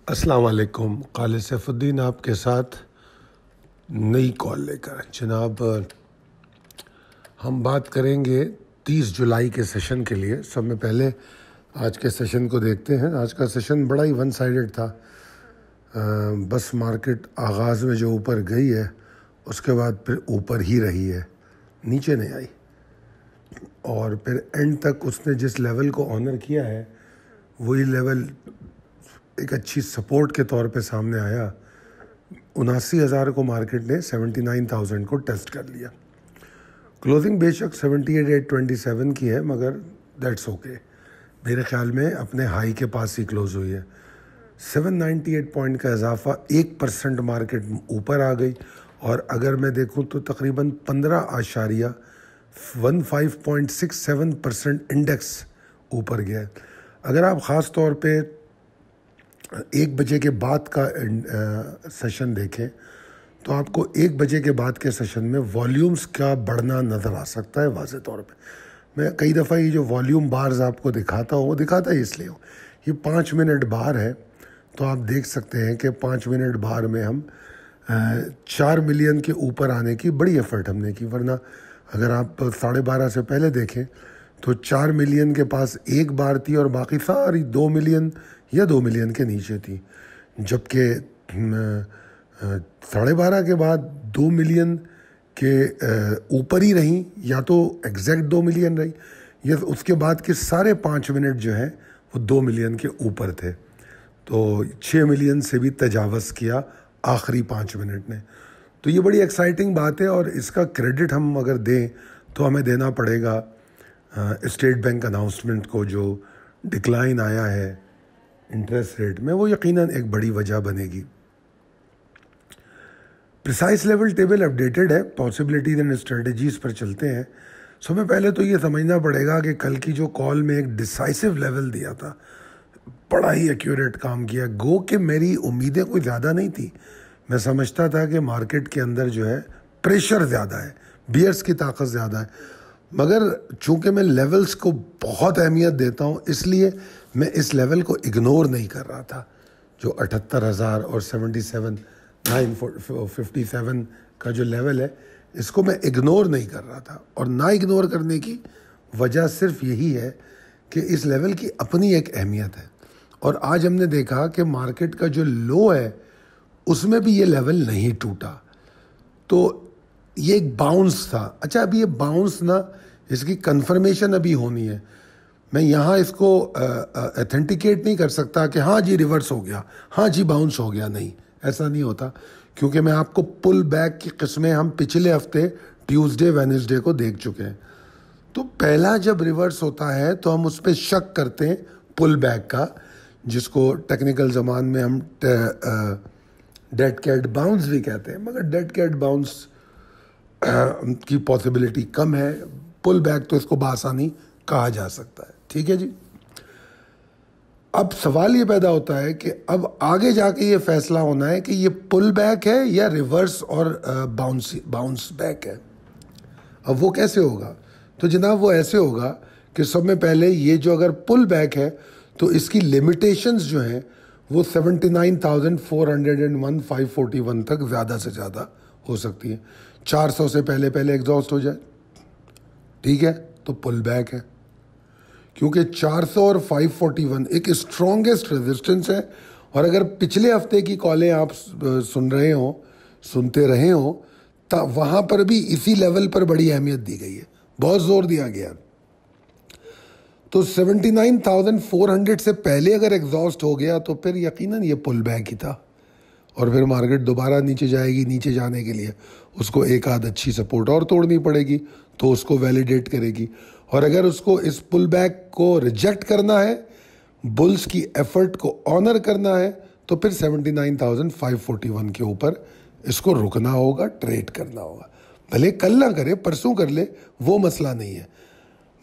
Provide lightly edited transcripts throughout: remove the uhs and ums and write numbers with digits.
السلام علیکم. خالد سیف الدین آپ کے ساتھ نئی کال لے کر. جناب ہم بات کریں گے 30 جولائی کے سیشن کے لیے. سب میں پہلے آج کے سیشن کو دیکھتے ہیں. آج کا سیشن بڑا ہی ون سائیڈڈ تھا. بس مارکیٹ آغاز میں جو اوپر گئی ہے اس کے بعد پھر اوپر ہی رہی ہے, نیچے نہیں آئی, اور پھر اینڈ تک اس نے جس لیول کو آنر کیا ہے وہی لیول ایک اچھی سپورٹ کے طور پہ سامنے آیا. 79,000 کو مارکیٹ نے 79,000 کو ٹیسٹ کر لیا. کلوزنگ بے شک 78,827 کی ہے, مگر دیٹس اوکے. میرے خیال میں اپنے ہائی کے پاس ہی کلوز ہوئی ہے. 798 پوائنٹ کا اضافہ, 1% مارکیٹ اوپر آ گئی, اور اگر میں دیکھوں تو تقریباً 15.67% انڈیکس اوپر گیا. اگر آپ خاص طور پہ 1 بجے کے بعد کا سیشن دیکھیں تو آپ کو 1 بجے کے بعد کے سیشن میں والیومز کا بڑھنا نظر آ سکتا ہے واضح طور پہ. میں کئی دفعہ یہ جو والیوم بارز آپ کو دکھاتا ہوں وہ دکھاتا ہی اس لیے ہوں. یہ 5 منٹ بار ہے, تو آپ دیکھ سکتے ہیں کہ 5 منٹ بار میں ہم 4 ملین کے اوپر آنے کی بڑی ایفرٹ ہم نے کی. ورنہ اگر آپ 12:30 سے پہلے دیکھیں تو 4 ملین کے پاس ایک بار تھی اور باقی ساری 2 ملین یا 2 ملین کے نیچے تھی, جبکہ 12:30 کے بعد 2 ملین کے اوپر ہی رہیں, یا تو ایگزیکٹ 2 ملین رہی, یا اس کے بعد کے سارے 5 منٹ جو ہیں وہ 2 ملین کے اوپر تھے. تو 6 ملین سے بھی تجاوز کیا آخری 5 منٹ نے. تو یہ بڑی ایکسائٹنگ بات ہے, اور اس کا کریڈٹ ہم اگر دیں تو ہمیں دینا پڑے گا اسٹیٹ بینک اناؤنسمنٹ کو. جو ڈکلائن آیا ہے انٹرسٹ ریٹ میں, وہ یقیناً ایک بڑی وجہ بنے گی. پریسائز لیول ٹیبل اپڈیٹڈ ہے, پاسبلٹیز اینڈ اسٹریٹجیز پر چلتے ہیں. سو میں پہلے تو یہ سمجھنا پڑے گا کہ کل کی جو کال میں ایک ڈیسائسو لیول دیا تھا, بڑا ہی ایکیوریٹ کام کیا. گو کہ میری امیدیں کوئی زیادہ نہیں تھی. میں سمجھتا تھا کہ مارکیٹ کے اندر جو ہے پریشر زیادہ ہے, بیئرس کی طاقت زیادہ ہے, مگر چونکہ میں لیولز کو بہت اہمیت دیتا ہوں اس لیے میں اس لیول کو اگنور نہیں کر رہا تھا. جو 78,000 اور 77,957 کا جو لیول ہے, اس کو میں اگنور نہیں کر رہا تھا. اور نہ اگنور کرنے کی وجہ صرف یہی ہے کہ اس لیول کی اپنی ایک اہمیت ہے. اور آج ہم نے دیکھا کہ مارکیٹ کا جو لو ہے اس میں بھی یہ لیول نہیں ٹوٹا, تو یہ ایک باؤنس تھا. اچھا, ابھی یہ باؤنس نا, اس کی کنفرمیشن ابھی ہونی ہے. میں یہاں اس کو ایتھینٹیکیٹ نہیں کر سکتا کہ ہاں جی ریورس ہو گیا, ہاں جی باؤنس ہو گیا. نہیں, ایسا نہیں ہوتا, کیونکہ میں آپ کو پل بیک کی قسمیں ہم پچھلے ہفتے ٹیوزڈے وینسڈے کو دیکھ چکے ہیں. تو پہلا جب ریورس ہوتا ہے تو ہم اس پہ شک کرتے ہیں پل بیک کا, جس کو ٹیکنیکل زبان میں ہم ڈیڈ کیٹ باؤنس بھی کہتے ہیں, مگر ڈیڈ کیٹ باؤنس کی پاسبلٹی کم ہے. پل بیک تو اس کو بآسانی کہا جا سکتا ہے. ٹھیک ہے جی. اب سوال یہ پیدا ہوتا ہے کہ اب آگے جا کے یہ فیصلہ ہونا ہے کہ یہ پل بیک ہے یا ریورس اور باؤنس بیک ہے. اب وہ کیسے ہوگا؟ تو جناب وہ ایسے ہوگا کہ سب میں پہلے یہ جو اگر پل بیک ہے تو اس کی لیمیٹیشنز جو ہیں وہ 79,401,541 تک زیادہ سے زیادہ ہو سکتی ہیں. 400 سے پہلے ایگزاسٹ ہو جائے, ٹھیک ہے, تو پل بیک ہے. کیونکہ 400 اور 541 ایک اسٹرانگسٹ ریزسٹنس ہے. اور اگر پچھلے ہفتے کی کالیں آپ سنتے رہے ہوں تو وہاں پر بھی اسی لیول پر بڑی اہمیت دی گئی ہے, بہت زور دیا گیا. تو 79,400 سے پہلے اگر ایگزاسٹ ہو گیا تو پھر یقیناً یہ پل بیک ہی تھا, اور پھر مارکیٹ دوبارہ نیچے جائے گی. نیچے جانے کے لیے اس کو ایک آدھ اچھی سپورٹ اور توڑنی پڑے گی, تو اس کو ویلیڈیٹ کرے گی. اور اگر اس کو اس پل بیک کو ریجیکٹ کرنا ہے, بلز کی ایفرٹ کو آنر کرنا ہے, تو پھر 79,541 کے اوپر اس کو رکنا ہوگا, ٹریڈ کرنا ہوگا. بھلے کل نہ کرے, پرسوں کر لے, وہ مسئلہ نہیں ہے,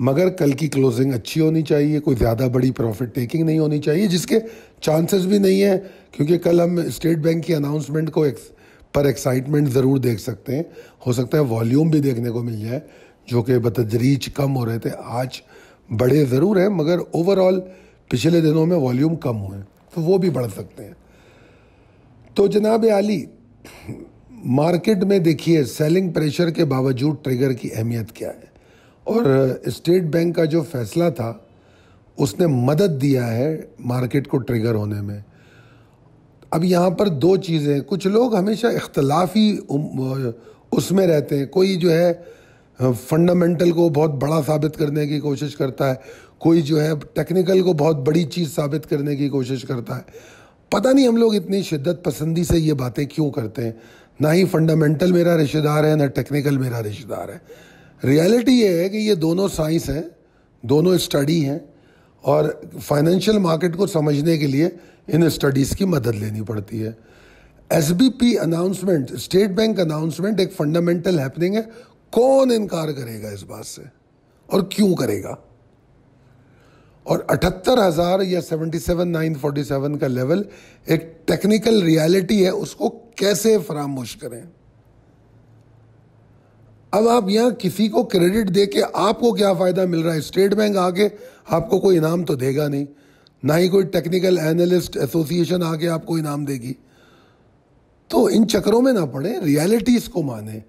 مگر کل کی کلوزنگ اچھی ہونی چاہیے. کوئی زیادہ بڑی پروفٹ ٹیکنگ نہیں ہونی چاہیے, جس کے چانسز بھی نہیں ہیں, کیونکہ کل ہم اسٹیٹ بینک کی اناؤنسمنٹ کو پر ایکسائٹمنٹ ضرور دیکھ سکتے ہیں. ہو سکتا ہے والیوم بھی دیکھنے کو مل جائے, جو کہ بتدریج کم ہو رہے تھے, آج بڑے ضرور ہیں, مگر اوور آل پچھلے دنوں میں والیوم کم ہوئے, تو وہ بھی بڑھ سکتے ہیں. تو جناب عالی مارکیٹ میں دیکھیے سیلنگ پریشر کے باوجود ٹریگر کی اہمیت کیا ہے، اور اسٹیٹ بینک کا جو فیصلہ تھا اس نے مدد دیا ہے مارکیٹ کو ٹریگر ہونے میں۔ اب یہاں پر دو چیزیں، کچھ لوگ ہمیشہ اختلافی اس میں رہتے ہیں، کوئی جو ہے فنڈامنٹل کو بہت بڑا ثابت کرنے کی کوشش کرتا ہے، کوئی جو ہے ٹیکنیکل کو بہت بڑی چیز ثابت کرنے کی کوشش کرتا ہے۔ پتہ نہیں ہم لوگ اتنی شدت پسندی سے یہ باتیں کیوں کرتے ہیں، نہ ہی فنڈامنٹل میرا رشتہ دار ہے نہ ٹیکنیکل میرا رشتہ دار ہے۔ ریالٹی یہ ہے کہ یہ دونوں سائنس ہیں، دونوں اسٹڈی ہیں، اور فائنینشیل مارکیٹ کو سمجھنے کے لیے ان اسٹڈیز کی مدد لینی پڑتی ہے۔ S B P announcement, state bank announcement ایک فنڈامنٹل ہیپننگ ہے، کون انکار کرے گا اس بات سے، اور کیوں کرے گا؟ اور 78,000 یا 77,947 کا لیول ایک ٹیکنیکل ریالٹی ہے، اس کو کیسے فراموش کریں؟ اب آپ یہاں کسی کو کریڈٹ دے کے آپ کو کیا فائدہ مل رہا ہے؟ اسٹیٹ بینک آ کے آپ کو کوئی انعام تو دے گا نہیں، نہ ہی کوئی ٹیکنیکل اینالسٹ ایسوسی ایشن آ کے آپ کو انعام دے گی۔ تو ان چکروں میں نہ پڑیں، ریالٹیز کو مانیں۔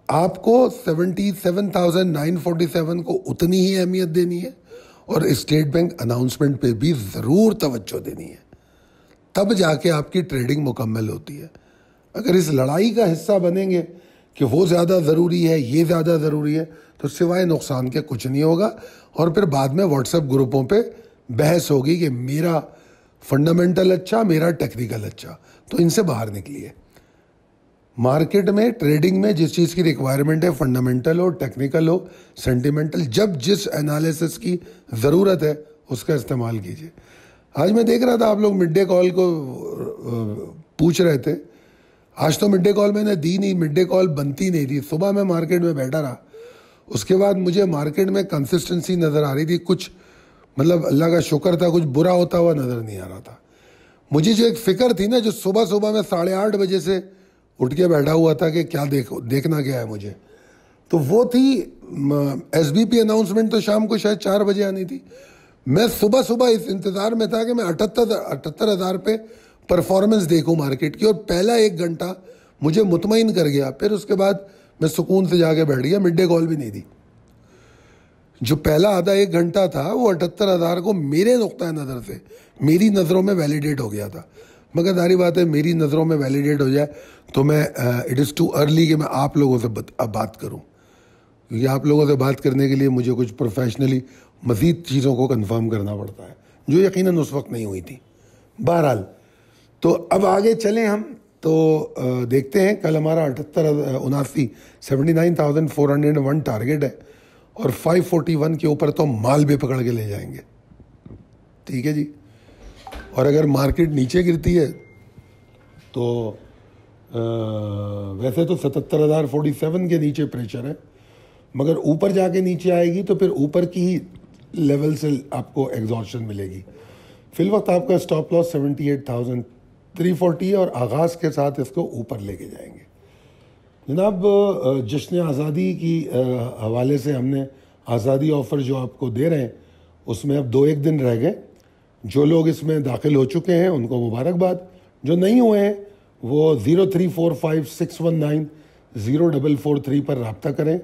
آپ کو 77,947 کو اتنی ہی اہمیت دینی ہے، اور اسٹیٹ بینک اناؤنسمنٹ پہ بھی ضرور توجہ دینی ہے، تب جا کے آپ کی ٹریڈنگ مکمل ہوتی ہے۔ اگر اس لڑائی کا حصہ بنیں گے کہ وہ زیادہ ضروری ہے، یہ زیادہ ضروری ہے، تو سوائے نقصان کے کچھ نہیں ہوگا، اور پھر بعد میں واٹس ایپ گروپوں پہ بحث ہوگی کہ میرا فنڈامنٹل اچھا، میرا ٹیکنیکل اچھا۔ تو ان سے باہر نکلیے۔ مارکیٹ میں ٹریڈنگ میں جس چیز کی ریکوائرمنٹ ہے، فنڈامنٹل ہو، ٹیکنیکل ہو، سینٹیمنٹل، جب جس انالیسس کی ضرورت ہے اس کا استعمال کیجیے۔ آج میں دیکھ رہا تھا آپ لوگ مڈ ڈے کال کو پوچھ رہے تھے، آج تو مڈ ڈے کال میں نے دی نہیں، مڈ ڈے کال بنتی نہیں تھی۔ صبح میں مارکیٹ میں بیٹھا رہا، اس کے بعد مجھے مارکیٹ میں کنسسٹنسی نظر آ رہی تھی، کچھ مطلب اللہ کا شکر تھا کچھ برا ہوتا ہوا نظر نہیں آ رہا تھا۔ مجھے جو ایک فکر تھی نا، جو صبح میں 8:30 بجے سے اٹھ کے بیٹھا ہوا تھا کہ کیا دیکھنا کیا ہے مجھے، تو وہ تھی ایس بی پی اناؤنسمنٹ، تو شام کو شاید 4 بجے آنی تھی۔ میں صبح اس انتظار میں تھا کہ میں 78,000 پہ پرفارمنس دیکھوں مارکیٹ کی، اور پہلا 1 گھنٹہ مجھے مطمئن کر گیا۔ پھر اس کے بعد میں سکون سے جا کے بیٹھ گیا، مڈ ڈے کال بھی نہیں دی۔ جو پہلا آدھا 1 گھنٹا تھا وہ 78,000 کو میرے نقطۂ نظر سے، میری نظروں میں ویلیڈیٹ ہو گیا تھا۔ مگر ظاہری بات ہے میری نظروں میں ویلیڈیٹ ہو جائے تو میں اٹ از ٹو ارلی کہ میں آپ لوگوں سے بات کروں، کیونکہ آپ لوگوں سے بات کرنے کے لیے مجھے کچھ پروفیشنلی مزید چیزوں کو کنفرم کرنا پڑتا ہے، جو یقیناً اس وقت نہیں ہوئی تھی۔ بہرحال تو اب آگے چلیں ہم، تو دیکھتے ہیں کل ہمارا 79,401 ٹارگیٹ ہے، اور 541 کے اوپر تو مال بھی پکڑ کے لے جائیں گے، ٹھیک ہے جی۔ اور اگر مارکیٹ نیچے گرتی ہے تو ویسے تو 77,047 کے نیچے پریشر ہے، مگر اوپر جا کے نیچے آئے گی تو پھر اوپر کی ہی لیول سے آپ کو ایگزاسشن ملے گی۔ فی الوقت آپ کا سٹاپ لاس 78,340 ہے، اور آغاز کے ساتھ اس کو اوپر لے کے جائیں گے۔ جناب جشن آزادی کی حوالے سے ہم نے آزادی آفر جو آپ کو دے رہے ہیں، اس میں اب 2-1 دن رہ گئے۔ جو لوگ اس میں داخل ہو چکے ہیں ان کو مبارکباد، جو نہیں ہوئے ہیں وہ 0345619043 پر رابطہ کریں،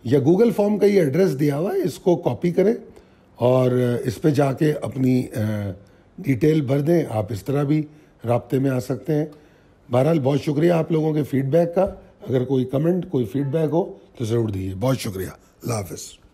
یا گوگل فارم کا یہ ایڈریس دیا ہوا ہے، اس کو کاپی کریں اور اس پہ جا کے اپنی ڈیٹیل بھر دیں۔ آپ اس طرح بھی رابطے میں آ سکتے ہیں۔ بہرحال بہت شکریہ آپ لوگوں کے فیڈ بیک کا، اگر کوئی کمنٹ کوئی فیڈ بیک ہو تو ضرور دیجیے۔ بہت شکریہ، اللہ حافظ۔